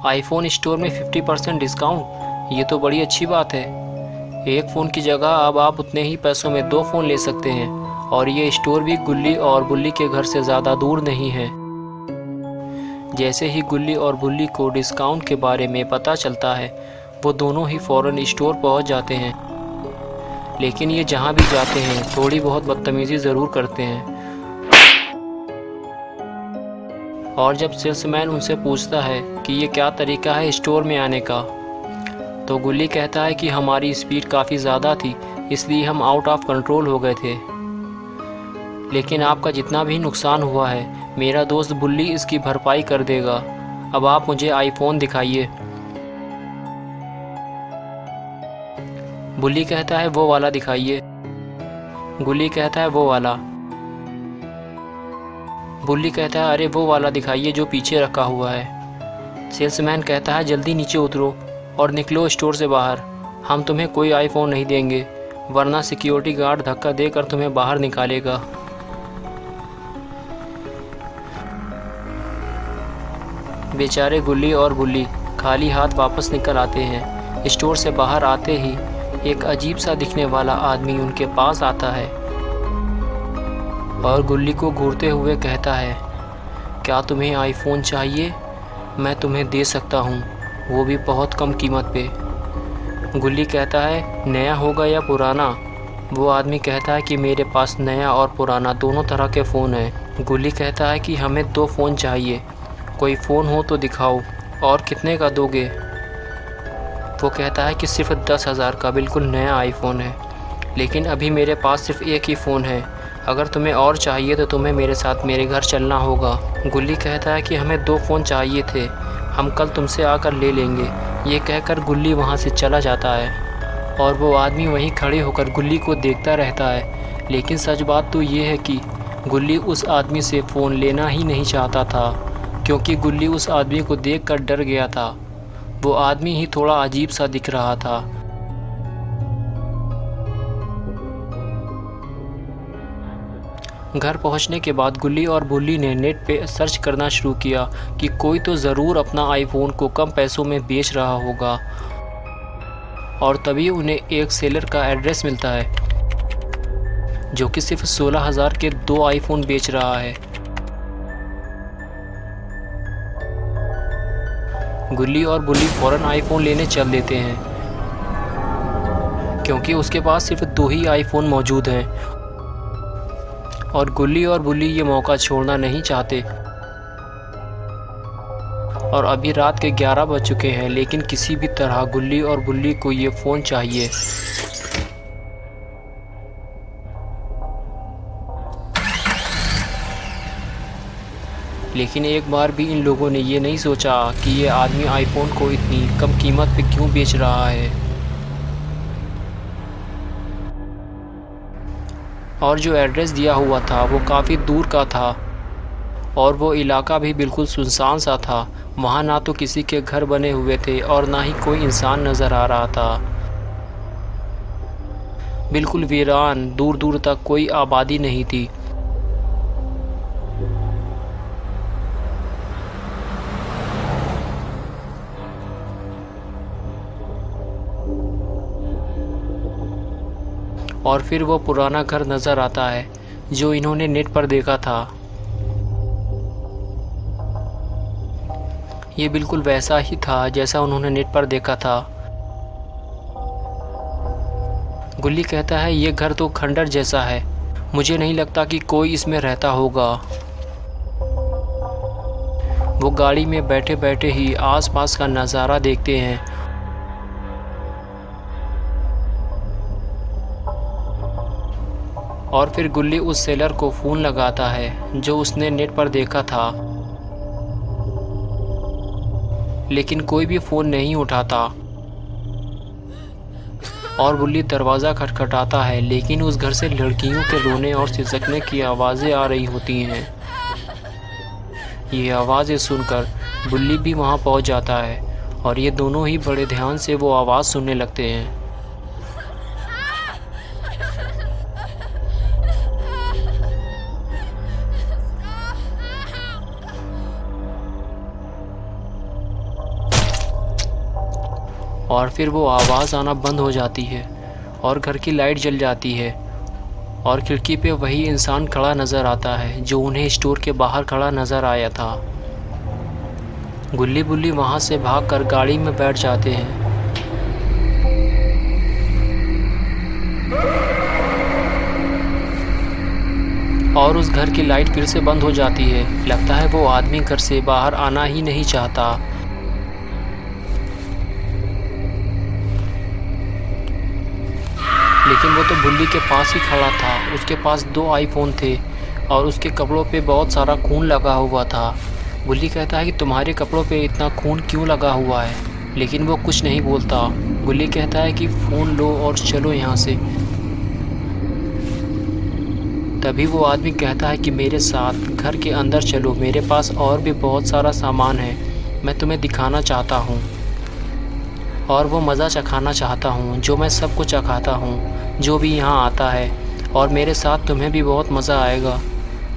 IPhone store में 50% discount, ये तो बड़ी अच्छी बात है। एक फ़ोन की जगह अब आप उतने ही पैसों में 2 फ़ोन ले सकते हैं और ये स्टोर भी गुल्ली और बुल्ली के घर से ज़्यादा दूर नहीं है। जैसे ही गुल्ली और बुल्ली को डिस्काउंट के बारे में पता चलता है, वो दोनों ही फ़ौरन स्टोर पहुंच जाते हैं। लेकिन ये जहां भी जाते हैं थोड़ी बहुत बदतमीज़ी ज़रूर करते हैं। और जब सेल्समैन उनसे पूछता है कि ये क्या तरीका है स्टोर में आने का, तो गुल्ली कहता है कि हमारी स्पीड काफ़ी ज़्यादा थी, इसलिए हम आउट ऑफ कंट्रोल हो गए थे। लेकिन आपका जितना भी नुकसान हुआ है, मेरा दोस्त बुल्ली इसकी भरपाई कर देगा। अब आप मुझे आईफोन दिखाइए। बुल्ली कहता है वो वाला दिखाइए। गुल्ली कहता है वो वाला। बुल्ली कहता है अरे वो वाला दिखाइए जो पीछे रखा हुआ है। सेल्समैन कहता है जल्दी नीचे उतरो और निकलो स्टोर से बाहर। हम तुम्हें कोई आईफोन नहीं देंगे, वरना सिक्योरिटी गार्ड धक्का देकर तुम्हें बाहर निकालेगा। बेचारे गुल्ली और बुल्ली खाली हाथ वापस निकल आते हैं। स्टोर से बाहर आते ही एक अजीब सा दिखने वाला आदमी उनके पास आता है और गुल्ली को घूरते हुए कहता है, क्या तुम्हें आईफोन चाहिए? मैं तुम्हें दे सकता हूँ, वो भी बहुत कम कीमत पे। गुल्ली कहता है नया होगा या पुराना? वो आदमी कहता है कि मेरे पास नया और पुराना दोनों तरह के फ़ोन हैं। गुल्ली कहता है कि हमें 2 फ़ोन चाहिए, कोई फ़ोन हो तो दिखाओ। और कितने का दोगे? वो कहता है कि सिर्फ 10,000 का बिल्कुल नया आईफोन है, लेकिन अभी मेरे पास सिर्फ एक ही फ़ोन है। अगर तुम्हें और चाहिए तो तुम्हें मेरे साथ मेरे घर चलना होगा। गुल्ली कहता है कि हमें 2 फ़ोन चाहिए थे, हम कल तुमसे आकर ले लेंगे। ये कहकर गुल्ली वहाँ से चला जाता है और वो आदमी वहीं खड़े होकर गुल्ली को देखता रहता है। लेकिन सच बात तो ये है कि गुल्ली उस आदमी से फ़ोन लेना ही नहीं चाहता था, क्योंकि गुल्ली उस आदमी को देखकर डर गया था। वो आदमी ही थोड़ा अजीब सा दिख रहा था। घर पहुंचने के बाद गुल्ली और बुल्ली ने नेट पे सर्च करना शुरू किया कि कोई तो ज़रूर अपना आईफोन को कम पैसों में बेच रहा होगा। और तभी उन्हें एक सेलर का एड्रेस मिलता है जो कि सिर्फ 16,000 के 2 आईफोन बेच रहा है। गुल्ली और बुल्ली फ़ौरन आईफोन लेने चल देते हैं, क्योंकि उसके पास सिर्फ 2 ही आईफोन मौजूद हैं और गुल्ली और बुल्ली ये मौका छोड़ना नहीं चाहते। और अभी रात के 11 बज चुके हैं, लेकिन किसी भी तरह गुल्ली और बुल्ली को ये फ़ोन चाहिए। लेकिन एक बार भी इन लोगों ने ये नहीं सोचा कि ये आदमी आईफोन को इतनी कम कीमत पे क्यों बेच रहा है। और जो एड्रेस दिया हुआ था वो काफ़ी दूर का था और वो इलाका भी बिल्कुल सुनसान सा था। वहाँ ना तो किसी के घर बने हुए थे और ना ही कोई इंसान नज़र आ रहा था। बिल्कुल वीरान, दूर दूर तक कोई आबादी नहीं थी। और फिर वो पुराना घर नज़र आता है जो इन्होंने नेट पर देखा था। ये बिल्कुल वैसा ही था जैसा उन्होंने नेट पर देखा था। गुल्ली कहता है ये घर तो खंडर जैसा है, मुझे नहीं लगता कि कोई इसमें रहता होगा। वो गाड़ी में बैठे बैठे ही आसपास का नज़ारा देखते हैं और फिर गुल्ली उस सेलर को फ़ोन लगाता है जो उसने नेट पर देखा था, लेकिन कोई भी फ़ोन नहीं उठाता। और गुल्ली दरवाज़ा खटखटाता है, लेकिन उस घर से लड़कियों के रोने और सिसकने की आवाज़ें आ रही होती हैं। ये आवाज़ें सुनकर गुल्ली भी वहाँ पहुँच जाता है और ये दोनों ही बड़े ध्यान से वो आवाज़ सुनने लगते हैं। और फिर वो आवाज़ आना बंद हो जाती है और घर की लाइट जल जाती है और खिड़की पे वही इंसान खड़ा नज़र आता है जो उन्हें स्टोर के बाहर खड़ा नज़र आया था। गुल्ली बुल्ली वहाँ से भागकर गाड़ी में बैठ जाते हैं। और उस घर की लाइट फिर से बंद हो जाती है। लगता है वो आदमी घर से बाहर आना ही नहीं चाहता। लेकिन वो तो बुल्ली के पास ही खड़ा था। उसके पास 2 आईफोन थे और उसके कपड़ों पे बहुत सारा खून लगा हुआ था। बुल्ली कहता है कि तुम्हारे कपड़ों पे इतना खून क्यों लगा हुआ है, लेकिन वो कुछ नहीं बोलता। बुल्ली कहता है कि फ़ोन लो और चलो यहाँ से। तभी वो आदमी कहता है कि मेरे साथ घर के अंदर चलो, मेरे पास और भी बहुत सारा सामान है, मैं तुम्हें दिखाना चाहता हूँ और वो मज़ा चखाना चाहता हूँ जो मैं सबको चखाता हूँ जो भी यहाँ आता है, और मेरे साथ तुम्हें भी बहुत मज़ा आएगा।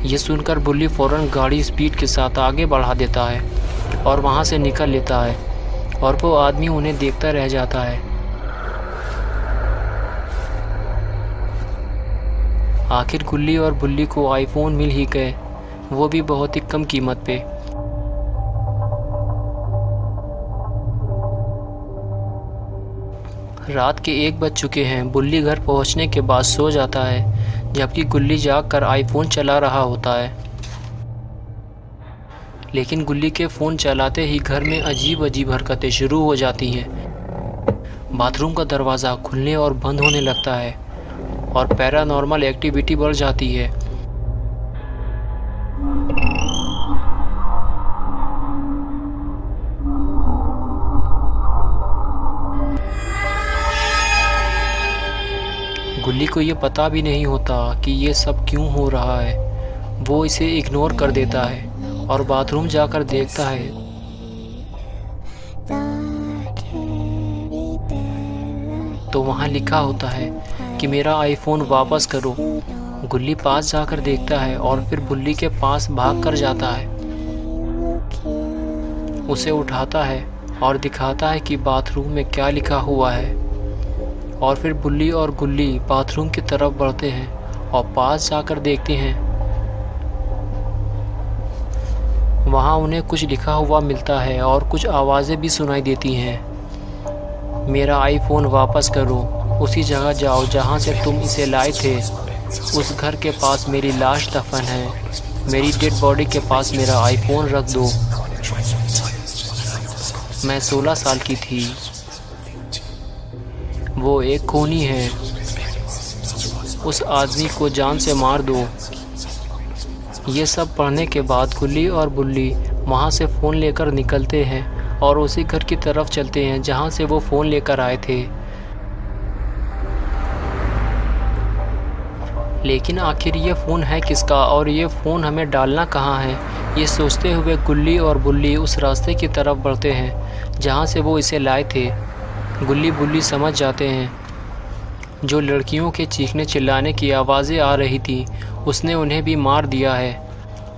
ये सुनकर बुल्ली फ़ौरन गाड़ी स्पीड के साथ आगे बढ़ा देता है और वहाँ से निकल लेता है और वो आदमी उन्हें देखता रह जाता है। आखिर गुल्ली और बुल्ली को आईफोन मिल ही गए, वो भी बहुत ही कम कीमत पे। रात के 1 बज चुके हैं। बुल्ली घर पहुंचने के बाद सो जाता है, जबकि गुल्ली जागकर आईफोन चला रहा होता है। लेकिन गुल्ली के फ़ोन चलाते ही घर में अजीब अजीब हरकतें शुरू हो जाती हैं। बाथरूम का दरवाज़ा खुलने और बंद होने लगता है और पैरानॉर्मल एक्टिविटी बढ़ जाती है। गुल्ली को ये पता भी नहीं होता कि ये सब क्यों हो रहा है। वो इसे इग्नोर कर देता है और बाथरूम जाकर देखता है तो वहाँ लिखा होता है कि मेरा आईफोन वापस करो। गुल्ली पास जाकर देखता है और फिर बुल्ली के पास भाग कर जाता है, उसे उठाता है और दिखाता है कि बाथरूम में क्या लिखा हुआ है। और फिर बुल्ली और गुल्ली बाथरूम की तरफ बढ़ते हैं और पास जाकर देखते हैं, वहाँ उन्हें कुछ लिखा हुआ मिलता है और कुछ आवाज़ें भी सुनाई देती हैं। मेरा आईफोन वापस करो, उसी जगह जाओ जहाँ से तुम इसे लाए थे, उस घर के पास मेरी लाश दफन है, मेरी डेड बॉडी के पास मेरा आईफोन रख दो। मैं 16 साल की थी, वो एक खूनी है, उस आदमी को जान से मार दो। ये सब पढ़ने के बाद गुल्ली और बुल्ली वहाँ से फ़ोन लेकर निकलते हैं और उसी घर की तरफ चलते हैं जहाँ से वो फ़ोन लेकर आए थे। लेकिन आखिर ये फ़ोन है किसका और ये फ़ोन हमें डालना कहाँ है, ये सोचते हुए गुल्ली और बुल्ली उस रास्ते की तरफ बढ़ते हैं जहाँ से वो इसे लाए थे। गुल्ली बुल्ली समझ जाते हैं जो लड़कियों के चीखने चिल्लाने की आवाज़ें आ रही थी उसने उन्हें भी मार दिया है,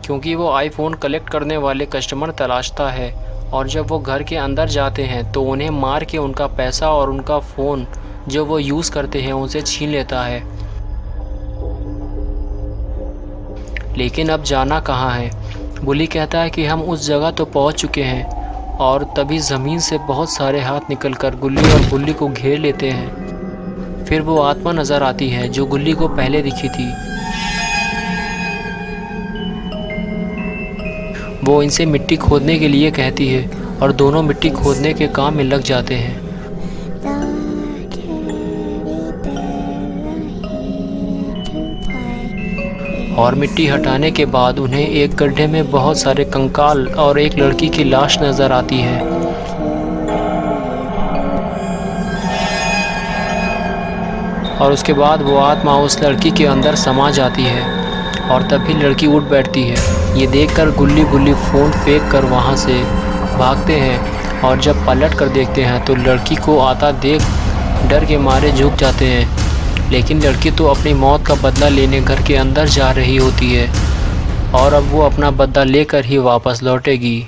क्योंकि वो आईफोन कलेक्ट करने वाले कस्टमर तलाशता है और जब वो घर के अंदर जाते हैं तो उन्हें मार के उनका पैसा और उनका फ़ोन जो वो यूज़ करते हैं उनसे छीन लेता है। लेकिन अब जाना कहाँ है? बुल्ली कहता है कि हम उस जगह तो पहुँच चुके हैं, और तभी ज़मीन से बहुत सारे हाथ निकलकर गुल्ली और बुल्ली को घेर लेते हैं। फिर वो आत्मा नज़र आती है जो गुल्ली को पहले दिखी थी। वो इनसे मिट्टी खोदने के लिए कहती है और दोनों मिट्टी खोदने के काम में लग जाते हैं। और मिट्टी हटाने के बाद उन्हें एक गड्ढे में बहुत सारे कंकाल और एक लड़की की लाश नज़र आती है। और उसके बाद वो आत्मा उस लड़की के अंदर समा जाती है और तभी लड़की उठ बैठती है। ये देखकर गुल्ली बुल्ली फ़ोन फेंक कर वहाँ से भागते हैं और जब पलट कर देखते हैं तो लड़की को आता देख डर के मारे झुक जाते हैं। लेकिन लड़की तो अपनी मौत का बदला लेने घर के अंदर जा रही होती है और अब वो अपना बदला लेकर ही वापस लौटेगी।